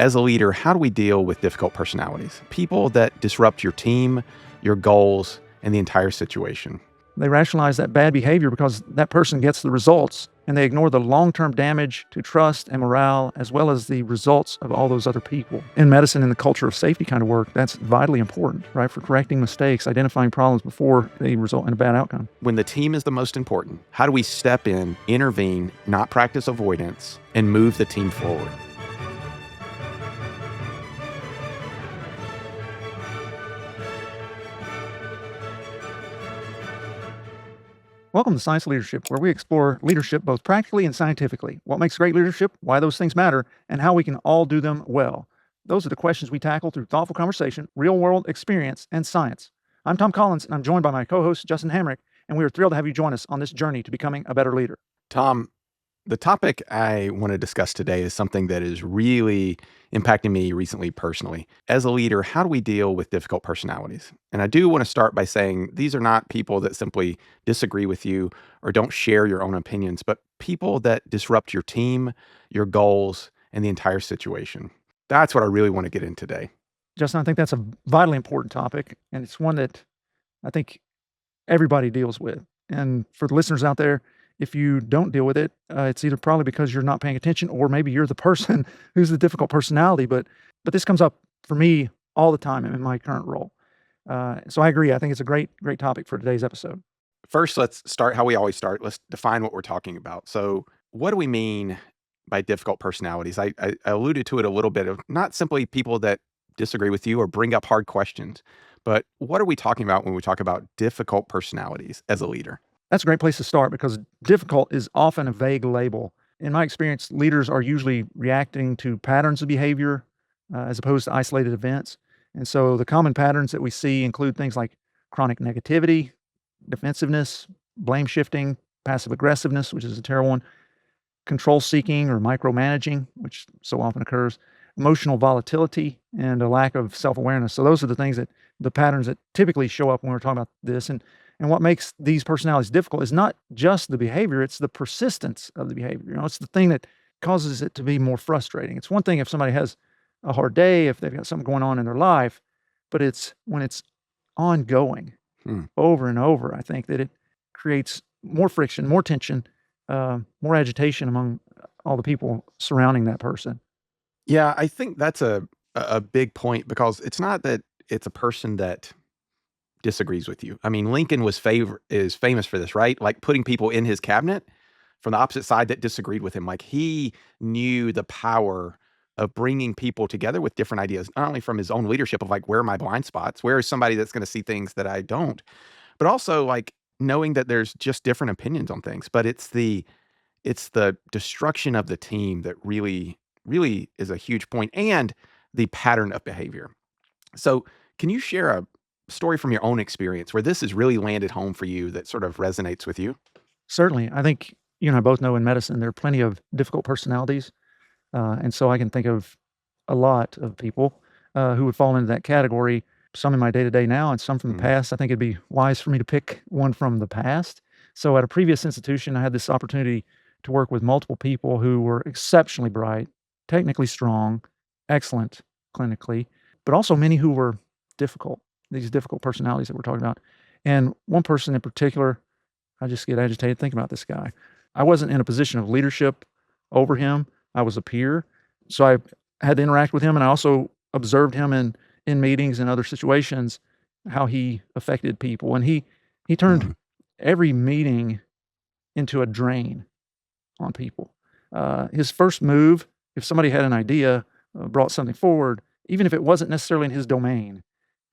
As a leader, how do we deal with difficult personalities? People that disrupt your team, your goals, and the entire situation. They rationalize that bad behavior because that person gets the results, and they ignore the long-term damage to trust and morale, as well as the results of all those other people. In medicine and the culture of safety kind of work, that's vitally important, right? For correcting mistakes, identifying problems before they result in a bad outcome. When the team is the most important, how do we step in, intervene, not practice avoidance, and move the team forward? Welcome to Science Leadership, where we explore leadership both practically and scientifically. What makes great leadership, why those things matter, and how we can all do them well. Those are the questions we tackle through thoughtful conversation, real-world experience, and science. I'm Tom Collins, and I'm joined by my co-host, Justin Hamrick, and we are thrilled to have you join us on this journey to becoming a better leader. Tom, the topic I want to discuss today is something that is really impacting me recently personally. As a leader, how do we deal with difficult personalities? And I do want to start by saying these are not people that simply disagree with you or don't share your own opinions, but people that disrupt your team, your goals, and the entire situation. That's what I really want to get in today. Justin, I think that's a vitally important topic, and it's one that I think everybody deals with. And for the listeners out there, if you don't deal with it, it's either probably because you're not paying attention, or maybe you're the person who's the difficult personality. But this comes up for me all the time in my current role. So I agree. I think it's a great topic for today's episode. First, let's start how we always start. Let's define what we're talking about. So, what do we mean by difficult personalities? I alluded to it a little bit of not simply people that disagree with you or bring up hard questions, but what are we talking about when we talk about difficult personalities as a leader? That's a great place to start because difficult is often a vague label. In my experience, leaders are usually reacting to patterns of behavior as opposed to isolated events. And so the common patterns that we see include things like chronic negativity, defensiveness, blame shifting, passive aggressiveness, which is a terrible one, control seeking or micromanaging, which so often occurs, emotional volatility, and a lack of self-awareness. So those are the patterns that typically show up when we're talking about this. And what makes these personalities difficult is not just the behavior, it's the persistence of the behavior. It's the thing that causes it to be more frustrating. It's one thing if somebody has a hard day, if they've got something going on in their life, but it's when it's ongoing over and over, I think that it creates more friction, more tension, more agitation among all the people surrounding that person. Yeah, I think that's a big point because it's not that it's a person that disagrees with you. I mean, Lincoln is famous for this, right? Like putting people in his cabinet from the opposite side that disagreed with him. Like he knew the power of bringing people together with different ideas, not only from his own leadership of like, where are my blind spots? Where is somebody that's going to see things that I don't? But also like knowing that there's just different opinions on things. But it's the destruction of the team that really is a huge point, and the pattern of behavior. So can you share a story from your own experience where this has really landed home for you that sort of resonates with you? Certainly. I think you and I both know in medicine there are plenty of difficult personalities. And so I can think of a lot of people who would fall into that category, some in my day-to-day now and some from the past. I think it'd be wise for me to pick one from the past. So at a previous institution, I had this opportunity to work with multiple people who were exceptionally bright, technically strong, excellent clinically, but also many who were difficult, these difficult personalities that we're talking about. And one person in particular, I just get agitated thinking about this guy. I wasn't in a position of leadership over him. I was a peer. So I had to interact with him, and I also observed him in meetings and other situations, how he affected people. And he turned every meeting into a drain on people. His first move, if somebody had an idea, brought something forward, even if it wasn't necessarily in his domain,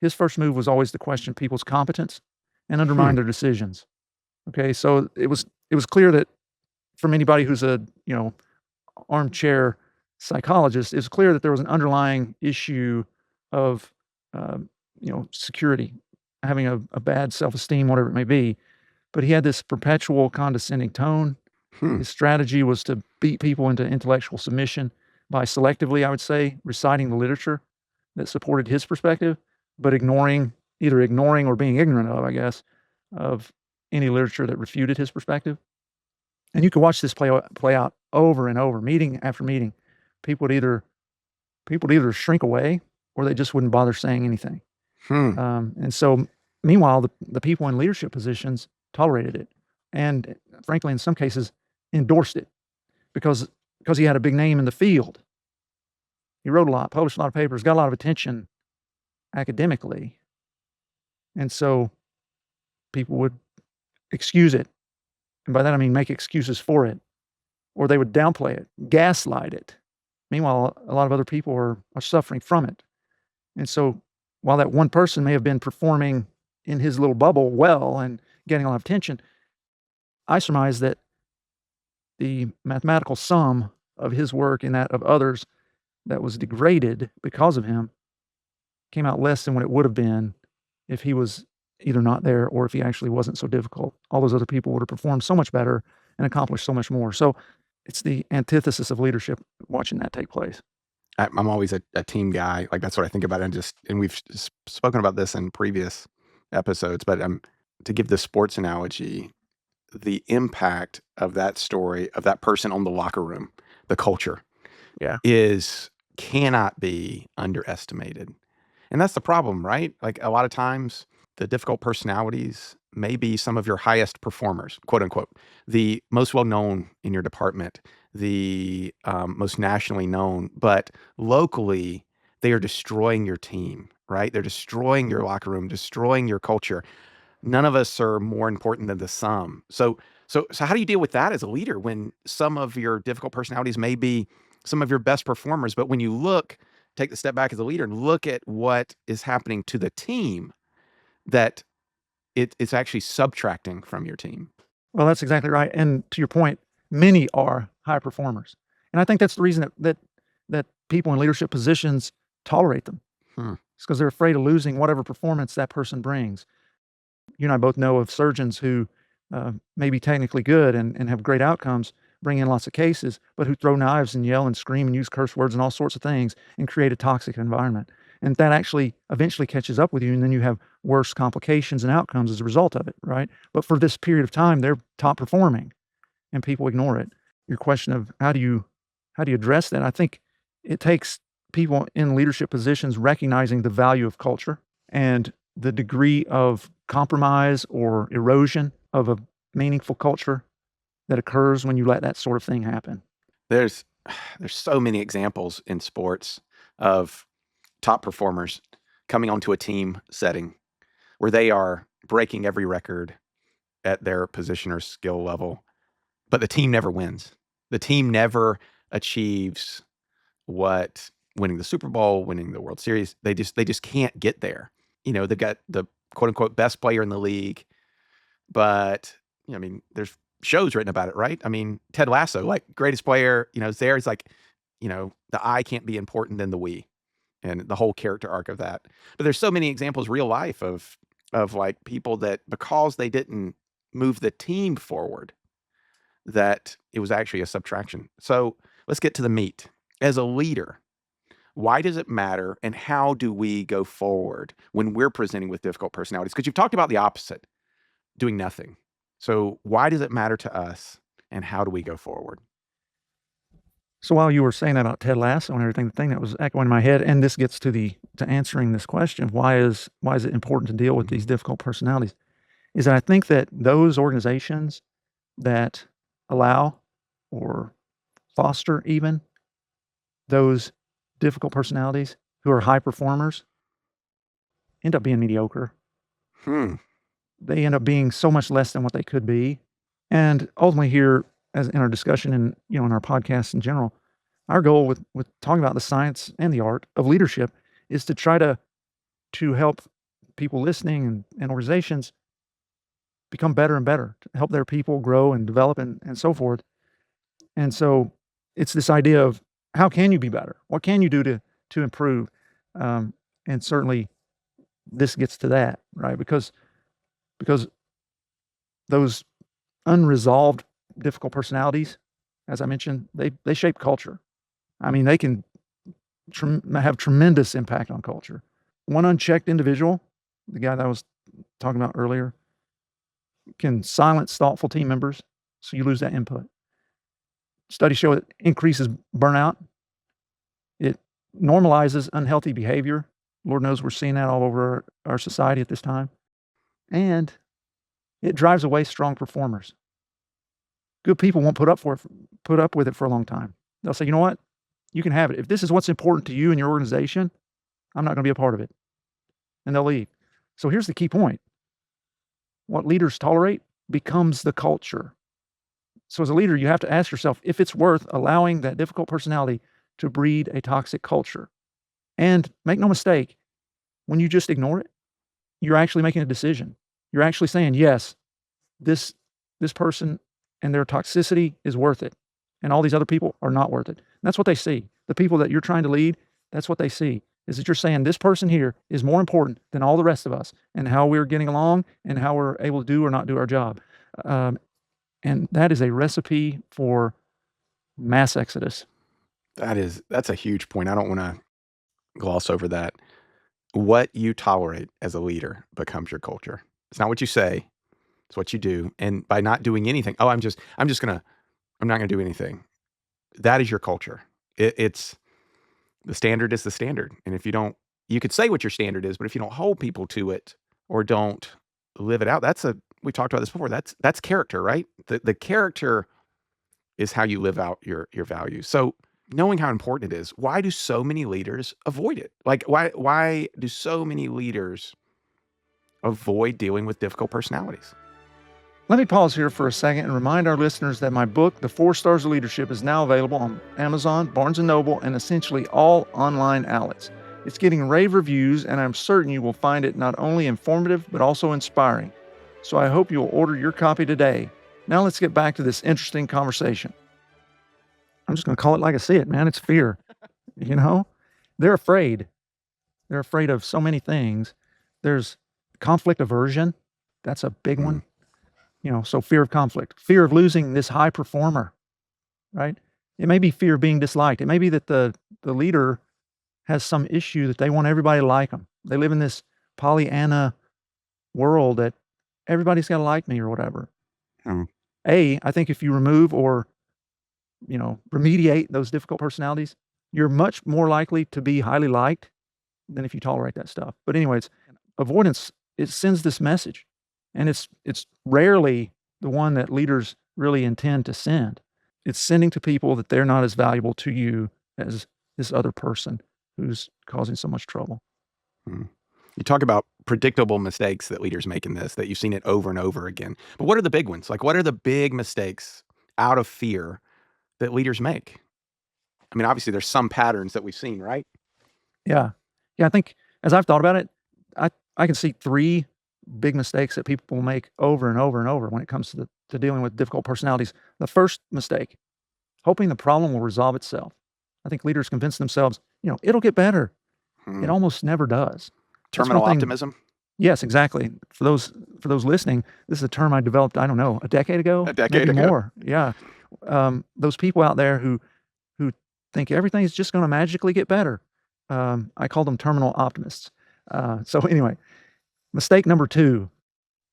his first move was always to question people's competence and undermine their decisions. Okay, so it was clear that from anybody who's a armchair psychologist, it's clear that there was an underlying issue of security, having a bad self-esteem, whatever it may be. But he had this perpetual condescending tone. His strategy was to beat people into intellectual submission by selectively, I would say, reciting the literature that supported his perspective, but either ignoring or being ignorant of, I guess, of any literature that refuted his perspective. And you could watch this play out over and over, meeting after meeting. People would either people would either shrink away or they just wouldn't bother saying anything. Hmm. And so, meanwhile, the people in leadership positions tolerated it, and frankly, in some cases, endorsed it because he had a big name in the field. He wrote a lot, published a lot of papers, got a lot of attention academically, and so people would excuse it, and by that I mean make excuses for it, or they would downplay it, gaslight it. Meanwhile, a lot of other people are suffering from it, and so while that one person may have been performing in his little bubble well and getting a lot of attention, I surmise that the mathematical sum of his work and that of others that was degraded because of him came out less than what it would have been if he was either not there or if he actually wasn't so difficult. All those other people would have performed so much better and accomplished so much more. So it's the antithesis of leadership watching that take place. I'm always a team guy. Like that's what I think about, and we've spoken about this in previous episodes. But to give the sports analogy, the impact of that story of that person on the locker room, the culture, Yeah. is cannot be underestimated. And that's the problem, right? Like a lot of times, the difficult personalities may be some of your highest performers, quote unquote, the most well known in your department, the most nationally known, but locally, they are destroying your team, right? They're destroying your locker room, destroying your culture. None of us are more important than the sum. So how do you deal with that as a leader when some of your difficult personalities may be some of your best performers, but when you take the step back as a leader and look at what is happening to the team, that it's actually subtracting from your team. Well, that's exactly right. And to your point, many are high performers. And I think that's the reason that people in leadership positions tolerate them. Hmm. It's because they're afraid of losing whatever performance that person brings. You and I both know of surgeons who may be technically good and have great outcomes, bring in lots of cases, but who throw knives and yell and scream and use curse words and all sorts of things and create a toxic environment. And that actually eventually catches up with you, and then you have worse complications and outcomes as a result of it, right? But for this period of time, they're top performing, and people ignore it. Your question of how do you address that? I think it takes people in leadership positions recognizing the value of culture and the degree of compromise or erosion of a meaningful culture that occurs when you let that sort of thing happen. There's there's so many examples in sports of top performers coming onto a team setting where they are breaking every record at their position or skill level, but the team never wins. The team never achieves what winning the Super Bowl, winning the World Series, they just can't get there. They've got the quote unquote best player in the league, but I mean, there's shows written about it, right? I mean, Ted Lasso, like greatest player, is there. It's like, the I can't be important than the we, and the whole character arc of that. But there's so many examples, real life, of like people that because they didn't move the team forward, that it was actually a subtraction. So let's get to the meat. As a leader, why does it matter, and how do we go forward when we're presenting with difficult personalities? Because you've talked about the opposite, doing nothing. So why does it matter to us, and how do we go forward? So while you were saying that about Ted Lasso and everything, the thing that was echoing in my head, and this gets to answering this question of why is it important to deal with Mhm. these difficult personalities, is that I think that those organizations that allow or foster even those difficult personalities who are high performers end up being mediocre. Hmm. They end up being so much less than what they could be. And ultimately here, as in our discussion and, in our podcast in general, our goal with talking about the science and the art of leadership is to try to help people listening and organizations become better and better, to help their people grow and develop and so forth. And so it's this idea of how can you be better? What can you do to improve? Um, and certainly this gets to that, right? Because those unresolved difficult personalities, as I mentioned, they shape culture. I mean, they can have tremendous impact on culture. One unchecked individual, the guy that I was talking about earlier, can silence thoughtful team members, so you lose that input. Studies show it increases burnout. It normalizes unhealthy behavior. Lord knows we're seeing that all over our society at this time. And it drives away strong performers. Good people won't put up with it for a long time. They'll say, "You know what? You can have it. If this is what's important to you and your organization, I'm not gonna be a part of it." And they'll leave. So here's the key point. What leaders tolerate becomes the culture. So as a leader, you have to ask yourself if it's worth allowing that difficult personality to breed a toxic culture. And make no mistake, when you just ignore it, you're actually making a decision. You're actually saying, "Yes, this this person and their toxicity is worth it, and all these other people are not worth it." And that's what they see. The people that you're trying to lead, that's what they see, is that you're saying, "This person here is more important than all the rest of us and how we're getting along and how we're able to do or not do our job." Um, and that is a recipe for mass exodus. That's a huge point. I don't wanna gloss over that. What you tolerate as a leader becomes your culture. It's not what you say, it's what you do, and by not doing anything, "Oh, I'm not gonna do anything." That is your culture. It's the standard is the standard, and if you don't you could say what your standard is, but if you don't hold people to it or don't live it out, we talked about this before, that's character, right? The character is how you live out your values. So, knowing how important it is, why do so many leaders avoid it? Like, why do so many leaders avoid dealing with difficult personalities? Let me pause here for a second and remind our listeners that my book, The 4 Stars of Leadership, is now available on Amazon, Barnes & Noble, and essentially all online outlets. It's getting rave reviews, and I'm certain you will find it not only informative, but also inspiring. So I hope you'll order your copy today. Now let's get back to this interesting conversation. I'm just going to call it like I see it, man. It's fear. You know, they're afraid. They're afraid of so many things. There's conflict aversion. That's a big Mm, one. So fear of conflict, fear of losing this high performer, right? It may be fear of being disliked. It may be that the leader has some issue that they want everybody to like them. They live in this Pollyanna world that everybody's got to like me or whatever. mm, I think if you remove or, remediate those difficult personalities, you're much more likely to be highly liked than if you tolerate that stuff. But anyways, avoidance, it sends this message, and it's rarely the one that leaders really intend to send. It's sending to people that they're not as valuable to you as this other person who's causing so much trouble. mm. You talk about predictable mistakes that leaders make in this, that you've seen it over and over again. But what are the big ones? Like, what are the big mistakes out of fear that leaders make? I mean, obviously, there's some patterns that we've seen, right? Yeah. Yeah, I think as I've thought about it, I can see 3 big mistakes that people will make over and over and over when it comes to dealing with difficult personalities. The first mistake, hoping the problem will resolve itself. I think leaders convince themselves, "It'll get better." It Hmm. almost never does. That's one Terminal thing. optimism? Yes, exactly. For those listening, this is a term I developed, I don't know, a decade A ago, decade maybe ago? more. Yeah. Those people out there who think everything's just gonna magically get better. I call them terminal optimists. So anyway, mistake number 2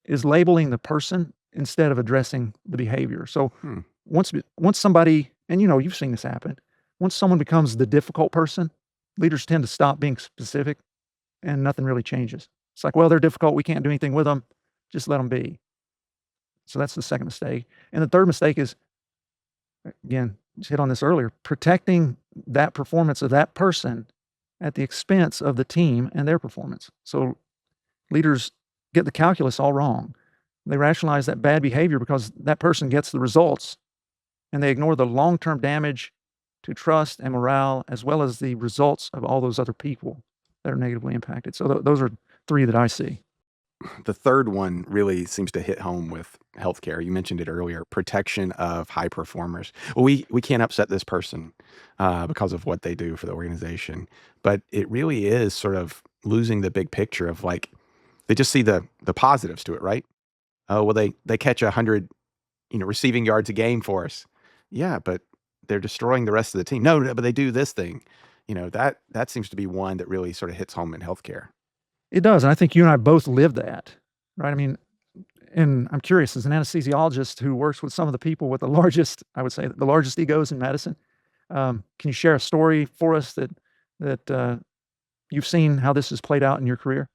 is labeling the person instead of addressing the behavior. So Hmm. once somebody, and you've seen this happen, once someone becomes the difficult person, leaders tend to stop being specific and nothing really changes. It's like, "Well, they're difficult. We can't do anything with them. Just let them be." So that's the second mistake. And the third mistake is, again, just hit on this earlier, protecting that performance of that person at the expense of the team and their performance. So leaders get the calculus all wrong. They rationalize that bad behavior because that person gets the results, and they ignore the long-term damage to trust and morale, as well as the results of all those other people that are negatively impacted. So those are 3 that I see. The third one really seems to hit home with healthcare. You mentioned it earlier, protection of high performers. We can't upset this person because of what they do for the organization, but it really is sort of losing the big picture of like they just see the positives to it, right? Oh well, they catch 100 receiving yards a game for us. Yeah, but they're destroying the rest of the team. No, no, but they do this thing. That seems to be one that really sort of hits home in healthcare. It does, and I think you and I both live that, right? I mean, and I'm curious, as an anesthesiologist who works with some of the people with the largest, I would say, the largest egos in medicine, can you share a story for us that that you've seen how this has played out in your career?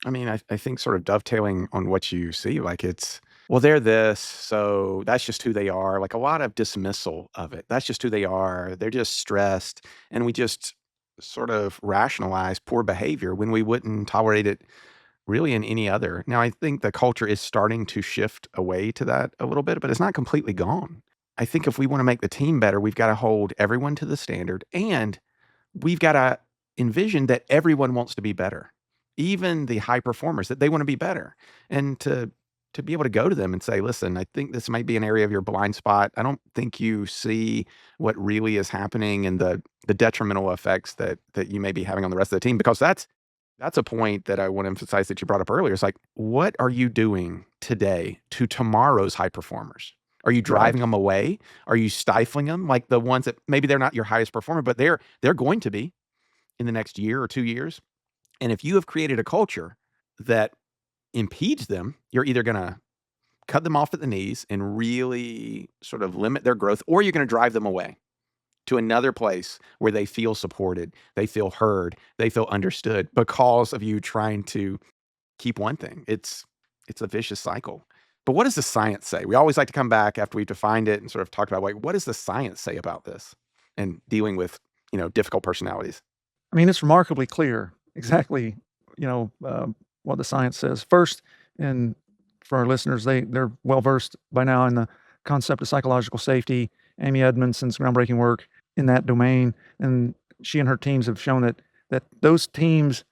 I mean, I think sort of dovetailing on what you see, like it's, well, they're this, so that's just who they are. Like a lot of dismissal of it. That's just who they are. They're just stressed. And we just sort of rationalize poor behavior when we wouldn't tolerate it really in any other. Now, I think the culture is starting to shift away to that a little bit, but it's not completely gone. I think if we want to make the team better, we've got to hold everyone to the standard and we've got to envision that everyone wants to be better, even the high performers, that they want to be better. And to be able to go to them and say, listen, I think this might be an area of your blind spot. I don't think you see what really is happening and the detrimental effects that you may be having on the rest of the team. Because that's a point that I want to emphasize that you brought up earlier. It's like, what are you doing today to tomorrow's high performers? Are you driving Right. them away? Are you stifling them? Like the ones that maybe they're not your highest performer, but they're going to be in the next year or 2 years. And if you have created a culture that impedes them, you're either gonna cut them off at the knees and really sort of limit their growth, or you're gonna drive them away to another place where they feel supported, they feel heard, they feel understood because of you trying to keep one thing. It's a vicious cycle. But what does the science say? We always like to come back after we've defined it and sort of talked about, like, what does the science say about this and dealing with, difficult personalities? I mean, it's remarkably clear exactly, what the science says. First, and for our listeners, they're well versed by now in the concept of psychological safety. Amy Edmondson's groundbreaking work in that domain, and she and her teams have shown that those teams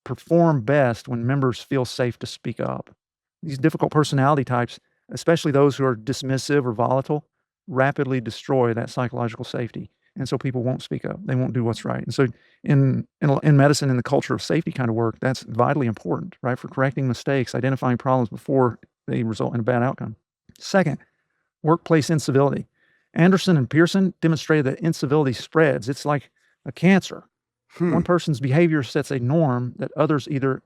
perform best when members feel safe to speak up. These difficult personality types, especially those who are dismissive or volatile, rapidly destroy that psychological safety. And so people won't speak up. They won't do what's right. And so in medicine, in the culture of safety kind of work, that's vitally important, right? For correcting mistakes, identifying problems before they result in a bad outcome. Second, workplace incivility. Anderson and Pearson demonstrated that incivility spreads. It's like a cancer. Hmm. One person's behavior sets a norm that others either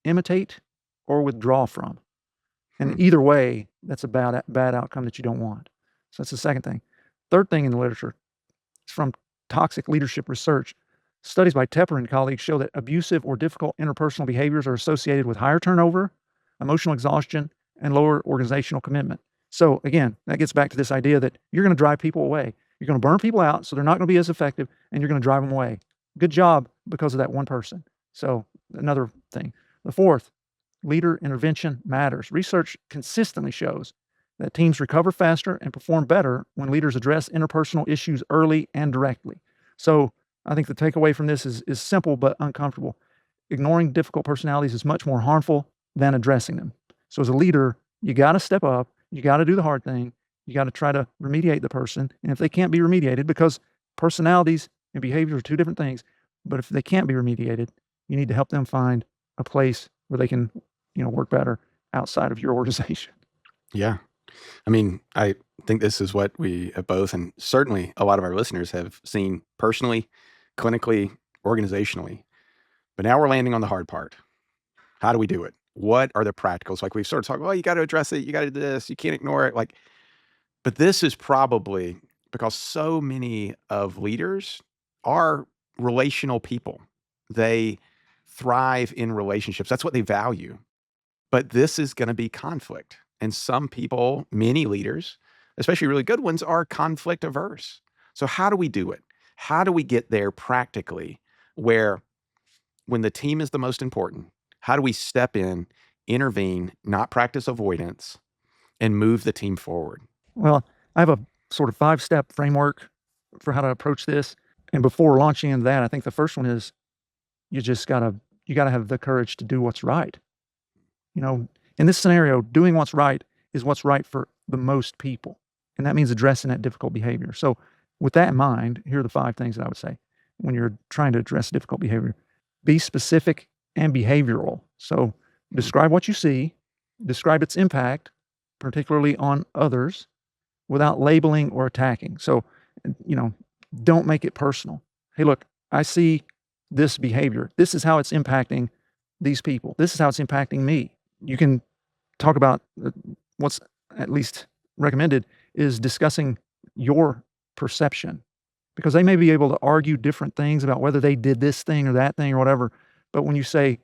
imitate or withdraw from. Hmm. And either way, that's a bad outcome that you don't want. So that's the second thing. Third thing in the literature is from toxic leadership research. Studies by Tepper and colleagues show that abusive or difficult interpersonal behaviors are associated with higher turnover, emotional exhaustion, and lower organizational commitment. So again, that gets back to this idea that you're going to drive people away. You're going to burn people out, so they're not going to be as effective, and you're going to drive them away. Good job because of that one person. So another thing. The fourth, leader intervention matters. Research consistently shows that teams recover faster and perform better when leaders address interpersonal issues early and directly. So I think the takeaway from this is simple but uncomfortable. Ignoring difficult personalities is much more harmful than addressing them. So as a leader, you got to step up. You got to do the hard thing. You got to try to remediate the person. And if they can't be remediated, because personalities and behavior are two different things, but if they can't be remediated, you need to help them find a place where they can, work better outside of your organization. Yeah. I mean, I think this is what we have both, and certainly a lot of our listeners have seen personally, clinically, organizationally. But now we're landing on the hard part. How do we do it? What are the practicals? Like we've sort of talked, well, you got to address it. You got to do this. You can't ignore it. Like, but this is probably because so many of leaders are relational people. They thrive in relationships. That's what they value. But this is gonna be conflict, and some people, many leaders, especially really good ones, are conflict averse. So how do we do it? How do we get there practically where when the team is the most important, how do we step in, intervene, not practice avoidance, and move the team forward? Well, I have a sort of 5-step framework for how to approach this. And before launching into that, I think the first one is you just you gotta have the courage to do what's right. You know, in this scenario, doing what's right is what's right for the most people. And that means addressing that difficult behavior. So with that in mind, here are the 5 things that I would say when you're trying to address difficult behavior. Be specific and behavioral. So Mm, describe what you see, describe its impact, particularly on others, without labeling or attacking. So, you know, don't make it personal. Hey, look, I see this behavior. This is how it's impacting these people. This is how it's impacting me. You can talk about what's at least recommended is discussing your perception because they may be able to argue different things about whether they did this thing or that thing or whatever. But when you say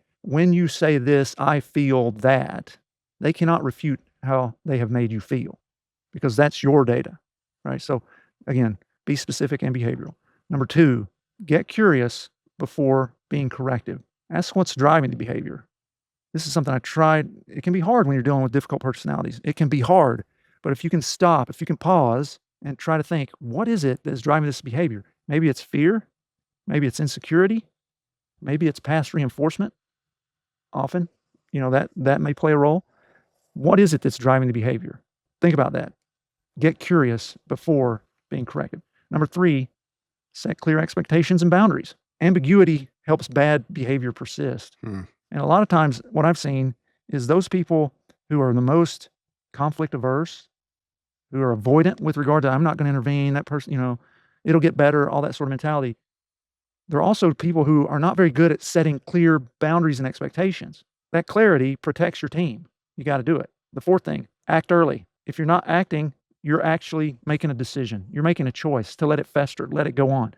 this, I feel that, they cannot refute how they have made you feel because that's your data, right? So again, be specific and behavioral. Number two, get curious before being corrective. Ask what's driving the behavior. This is something I tried. It can be hard when you're dealing with difficult personalities. It can be hard, but if you can stop, if you can pause and try to think, what is it that's driving this behavior? Maybe it's fear, maybe it's insecurity, maybe it's past reinforcement. Often, that may play a role. What is it that's driving the behavior? Think about that. Get curious before being corrected. Number three, set clear expectations and boundaries. Ambiguity helps bad behavior persist. Hmm. And a lot of times, what I've seen is those people who are the most conflict averse, who are avoidant with regard to, I'm not going to intervene, that person, it'll get better, all that sort of mentality. They're also people who are not very good at setting clear boundaries and expectations. That clarity protects your team. You got to do it. The fourth thing, act early. If you're not acting, you're actually making a decision. You're making a choice to let it fester, let it go on.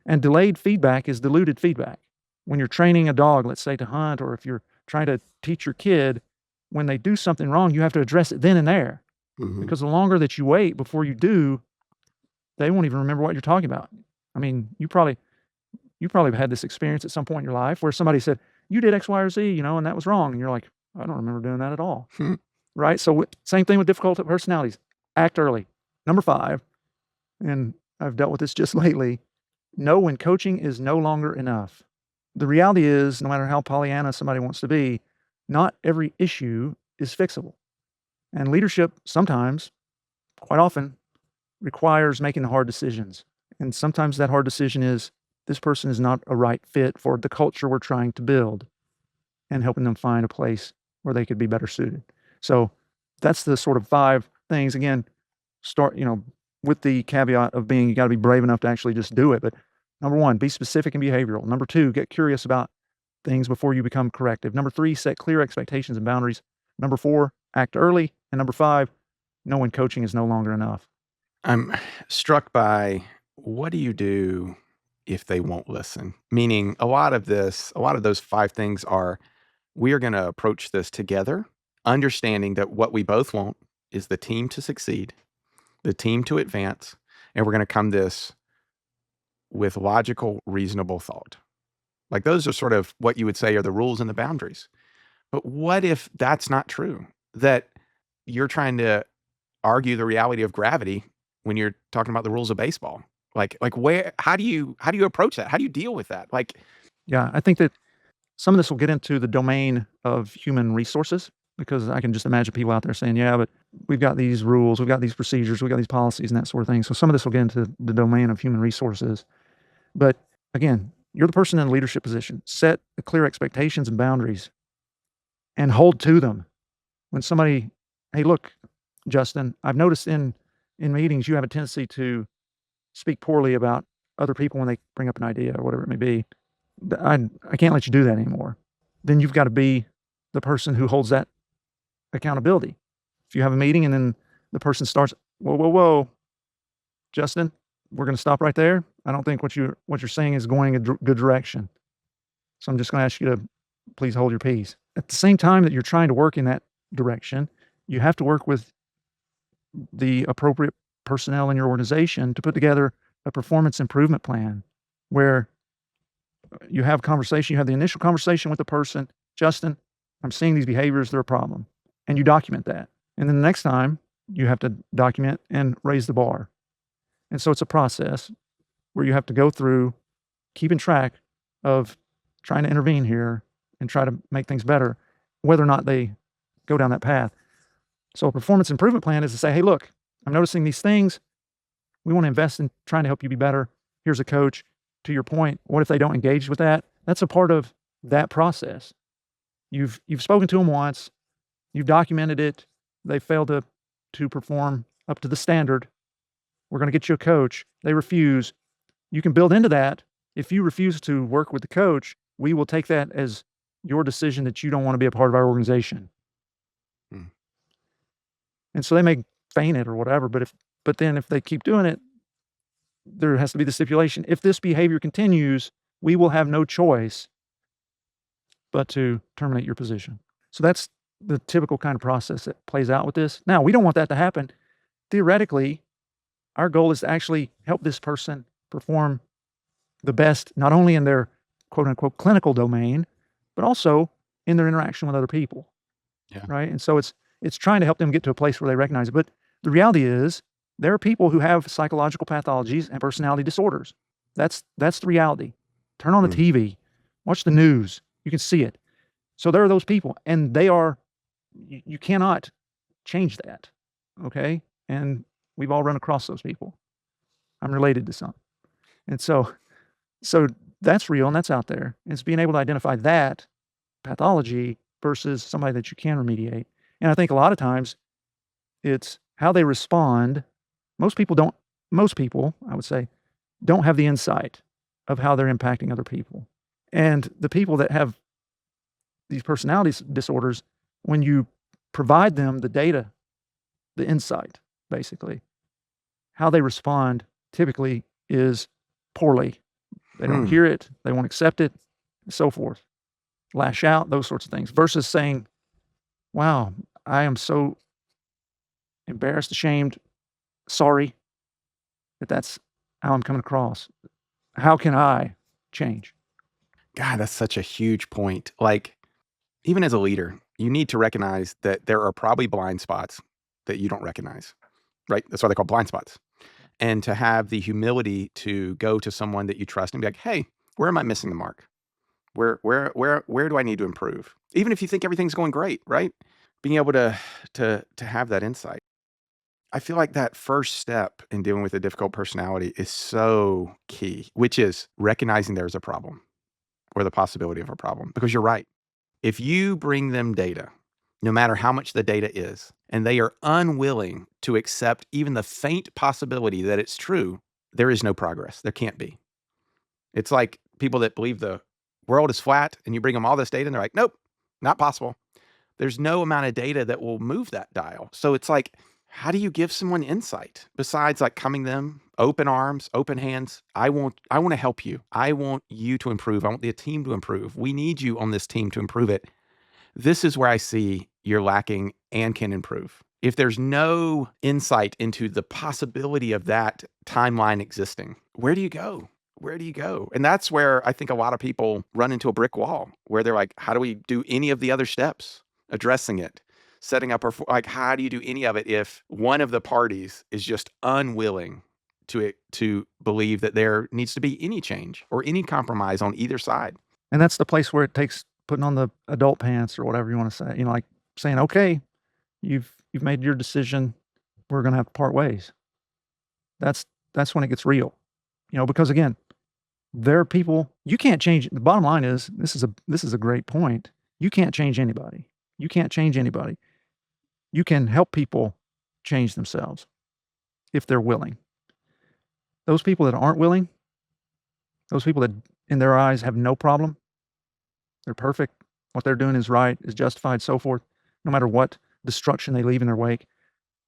And delayed feedback is diluted feedback. When you're training a dog, let's say to hunt, or if you're trying to teach your kid, when they do something wrong, you have to address it then and there. Mhm. Because the longer that you wait before you do, they won't even remember what you're talking about. I mean, you probably have had this experience at some point in your life where somebody said, you did X, Y, or Z, and that was wrong. And you're like, I don't remember doing that at all. Hmm. Right? So same thing with difficult personalities. Act early. Number 5, and I've dealt with this just lately, know when coaching is no longer enough. The reality is, no matter how Pollyanna somebody wants to be, not every issue is fixable. And leadership sometimes, quite often, requires making hard decisions. And sometimes that hard decision is, this person is not a right fit for the culture we're trying to build, and helping them find a place where they could be better suited. So that's the sort of 5 things. Again, start, with the caveat of being, you got to be brave enough to actually just do it. But number 1, be specific and behavioral. Number 2, get curious about things before you become corrective. Number 3, set clear expectations and boundaries. Number 4, act early. And number 5, know when coaching is no longer enough. I'm struck by, what do you do if they won't listen? Meaning a lot of those 5 things are, we are going to approach this together, understanding that what we both want is the team to succeed, the team to advance, and we're going to come this with logical, reasonable thought. Like, those are sort of what you would say are the rules and the boundaries. But what if that's not true? That you're trying to argue the reality of gravity when you're talking about the rules of baseball? Like where, how do you approach that? How do you deal with that? Like, Yeah, I think that some of this will get into the domain of human resources, because I can just imagine people out there saying, yeah, but we've got these rules, we've got these procedures, we've got these policies and that sort of thing. So some of this will get into the domain of human resources. But again, you're the person in a leadership position. Set clear expectations and boundaries and hold to them. When somebody, hey, look, Justin, I've noticed in meetings you have a tendency to speak poorly about other people when they bring up an idea or whatever it may be. I can't let you do that anymore. Then you've got to be the person who holds that accountability. If you have a meeting and then the person starts, whoa, whoa, whoa, Justin, we're going to stop right there. I don't think what you're saying is going a good direction. So I'm just going to ask you to please hold your peace. At the same time that you're trying to work in that direction, you have to work with the appropriate personnel in your organization to put together a performance improvement plan where you have conversation, you have the initial conversation with the person, Justin, I'm seeing these behaviors, they're a problem. And you document that. And then the next time you have to document and raise the bar. And so it's a process where you have to go through keeping track of trying to intervene here and try to make things better, whether or not they go down that path. So a performance improvement plan is to say, hey, look, I'm noticing these things. We want to invest in trying to help you be better. Here's a coach. To your point, what if they don't engage with that? That's a part of that process. You've spoken to them once, you've documented it, they failed to perform up to the standard. We're going to get you a coach. They refuse. You can build into that. If you refuse to work with the coach, we will take that as your decision that you don't want to be a part of our organization. Hmm. And so they may feign it or whatever, but then if they keep doing it, there has to be the stipulation, if this behavior continues, we will have no choice but to terminate your position. So that's the typical kind of process that plays out with this. Now, we don't want that to happen. Theoretically, our goal is to actually help this person perform the best, not only in their quote unquote clinical domain, but also in their interaction with other people. Yeah. Right. And so it's trying to help them get to a place where they recognize it. But the reality is there are people who have psychological pathologies and personality disorders. That's the reality. Turn on the Mm. TV, watch the news. You can see it. So there are those people, and they are, you cannot change that. Okay. And we've all run across those people. I'm related to some. And so that's real and that's out there. It's being able to identify that pathology versus somebody that you can remediate. And I think a lot of times it's how they respond. Most people, I would say, don't have the insight of how they're impacting other people. And the people that have these personality disorders, when you provide them the data, the insight, basically, how they respond typically is poorly. They don't Hmm. hear it, they won't accept it, and so forth. Lash out, those sorts of things, versus saying, wow, I am so embarrassed, ashamed, sorry that that's how I'm coming across. How can I change? God, that's such a huge point. Like, even as a leader, you need to recognize that there are probably blind spots that you don't recognize, right? That's why they're called blind spots. And to have the humility to go to someone that you trust and be like, "Hey, where am I missing the mark? Where do I need to improve?" Even if you think everything's going great, right? Being able to have that insight. I feel like that first step in dealing with a difficult personality is so key, which is recognizing there's a problem or the possibility of a problem. Because you're right. If you bring them data, no matter how much the data is, and they are unwilling to accept even the faint possibility that it's true, there is no progress. There can't be. It's like people that believe the world is flat and you bring them all this data and they're like, nope, not possible. There's no amount of data that will move that dial. So it's like, how do you give someone insight besides like coming to them, open arms, open hands? I want to help you. I want you to improve. I want the team to improve. We need you on this team to improve it. This is where I see you're lacking and can improve. If there's no insight into the possibility of that timeline existing, where do you go? Where do you go? And that's where I think a lot of people run into a brick wall where they're like, how do we do any of the other steps? Addressing it, setting up, like, how do you do any of it if one of the parties is just unwilling to believe that there needs to be any change or any compromise on either side? And that's the place where it takes putting on the adult pants or whatever you want to say, like saying, okay, you've made your decision. We're going to have to part ways. That's when it gets real, because again, there are people you can't change. The bottom line is this is a great point. You can't change anybody. You can't change anybody. You can help people change themselves if they're willing. Those people that aren't willing, those people that in their eyes have no problem, they're perfect. What they're doing is right, is justified, so forth. No matter what destruction they leave in their wake,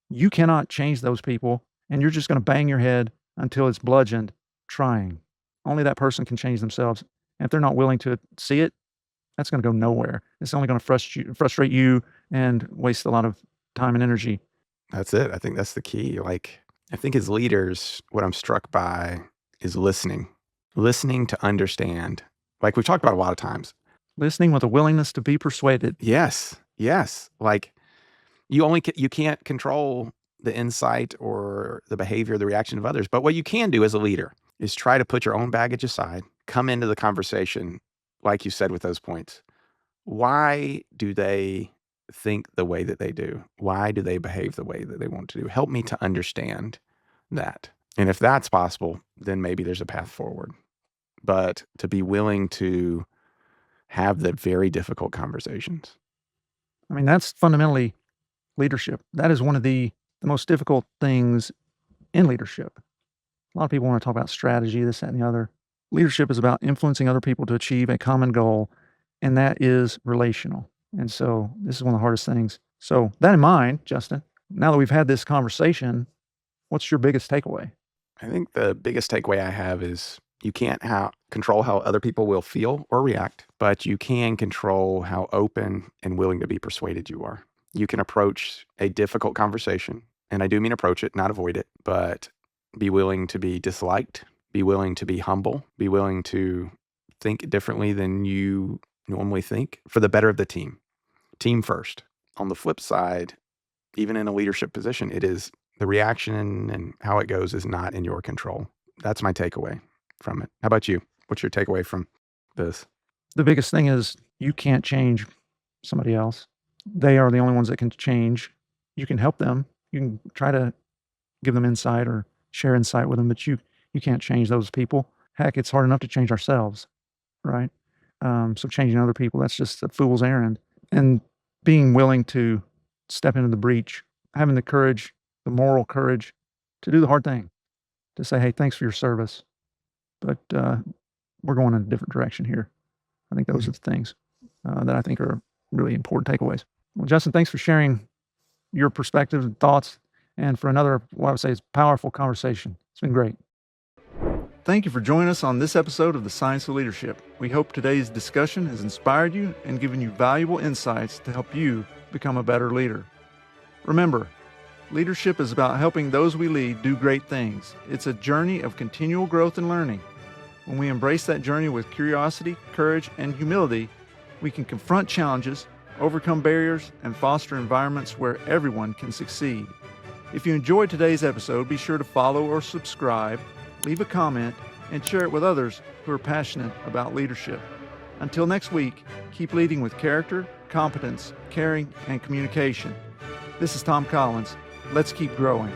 you cannot change those people, and you're just going to bang your head until it's bludgeoned trying. Only that person can change themselves. And if they're not willing to see it, that's going to go nowhere. It's only going to frustrate you and waste a lot of time and energy. That's it. I think that's the key. Like, I think as leaders, what I'm struck by is listening to understand. Like we've talked about a lot of times. Listening with a willingness to be persuaded. Yes. Yes. Like you can't control the insight or the behavior, the reaction of others. But what you can do as a leader is try to put your own baggage aside, come into the conversation, like you said with those points. Why do they think the way that they do? Why do they behave the way that they want to do? Help me to understand that. And if that's possible, then maybe there's a path forward. But to be willing to have the very difficult conversations. I mean, that's fundamentally leadership. That is one of the most difficult things in leadership. A lot of people want to talk about strategy, this, that, and the other. Leadership is about influencing other people to achieve a common goal, and that is relational. And so this is one of the hardest things. So that in mind, Justin, now that we've had this conversation, what's your biggest takeaway? I think the biggest takeaway I have is you can't control how other people will feel or react, but you can control how open and willing to be persuaded you are. You can approach a difficult conversation, and I do mean approach it, not avoid it, but be willing to be disliked, be willing to be humble, be willing to think differently than you normally think for the better of the team. Team first. On the flip side, even in a leadership position, it is the reaction and how it goes is not in your control. That's my takeaway from it. How about you? What's your takeaway from this? The biggest thing is you can't change somebody else. They are the only ones that can change. You can help them. You can try to give them insight or share insight with them, but you can't change those people. Heck, it's hard enough to change ourselves, right? So changing other people, that's just a fool's errand. And being willing to step into the breach, having the courage, the moral courage to do the hard thing, to say, hey, thanks for your service, but we're going in a different direction here. I think those are the things that I think are really important takeaways. Well, Justin, thanks for sharing your perspectives and thoughts, and for another, what I would say is powerful conversation. It's been great. Thank you for joining us on this episode of The Science of Leadership. We hope today's discussion has inspired you and given you valuable insights to help you become a better leader. Remember, leadership is about helping those we lead do great things. It's a journey of continual growth and learning. When we embrace that journey with curiosity, courage, and humility, we can confront challenges, overcome barriers, and foster environments where everyone can succeed. If you enjoyed today's episode, be sure to follow or subscribe, leave a comment, and share it with others who are passionate about leadership. Until next week, keep leading with character, competence, caring, and communication. This is Tom Collins. Let's keep growing.